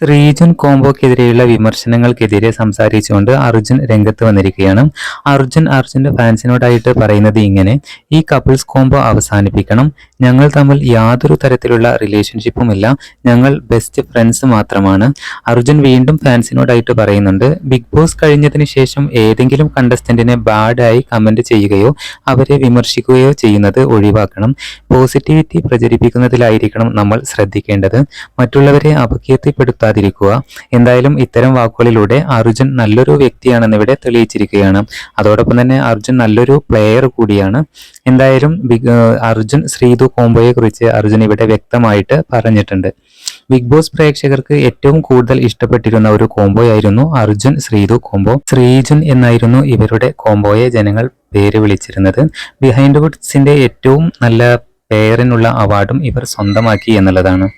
ശ്രീജുൻ കോംബോക്കെതിരെയുള്ള വിമർശനങ്ങൾക്കെതിരെ സംസാരിച്ചുകൊണ്ട് അർജുൻ രംഗത്ത് വന്നിരിക്കുകയാണ്. അർജുന്റെ ഫാൻസിനോടായിട്ട് പറയുന്നത് ഇങ്ങനെ: ഈ കപ്പിൾസ് കോംബോ അവസാനിപ്പിക്കണം. ഞങ്ങൾ തമ്മിൽ യാതൊരു തരത്തിലുള്ള റിലേഷൻഷിപ്പും ഇല്ല. ഞങ്ങൾ ബെസ്റ്റ് ഫ്രണ്ട്സ് മാത്രമാണ്. അർജുൻ വീണ്ടും ഫാൻസിനോടായിട്ട് പറയുന്നുണ്ട്, ബിഗ് ബോസ് കഴിഞ്ഞതിന് ശേഷം ഏതെങ്കിലും കണ്ടസ്റ്റന്റിനെ ബാഡായി കമന്റ് ചെയ്യുകയോ അവരെ വിമർശിക്കുകയോ ചെയ്യുന്നത് ഒഴിവാക്കണം. പോസിറ്റിവിറ്റി പ്രചരിപ്പിക്കുന്നതിലായിരിക്കണം നമ്മൾ ശ്രദ്ധിക്കേണ്ടത്. മറ്റുള്ളവരെ അപകീർത്തിപ്പെടുത്താൻ എന്തായാലും ഇത്തരം വാക്കുകളിലൂടെ അർജുൻ നല്ലൊരു വ്യക്തിയാണെന്ന് ഇവിടെ തെളിയിച്ചിരിക്കുകയാണ്. അതോടൊപ്പം തന്നെ അർജുൻ നല്ലൊരു പ്ലെയർ കൂടിയാണ്. എന്തായാലും അർജുൻ ശ്രീതു കോംബോയെ കുറിച്ച് അർജുൻ ഇവിടെ വ്യക്തമായിട്ട് പറഞ്ഞിട്ടുണ്ട്. ബിഗ് ബോസ് പ്രേക്ഷകർക്ക് ഏറ്റവും കൂടുതൽ ഇഷ്ടപ്പെട്ടിരുന്ന ഒരു കോംബോയായിരുന്നു അർജുൻ ശ്രീതു കോംബോ. ശ്രീജുൻ എന്നായിരുന്നു ഇവരുടെ കോംബോയെ ജനങ്ങൾ പേര് വിളിച്ചിരുന്നത്. ബിഹൈൻഡ് വുഡ്സിന്റെ ഏറ്റവും നല്ല പെയറിനുള്ള അവാർഡും ഇവർ സ്വന്തമാക്കി എന്നുള്ളതാണ്.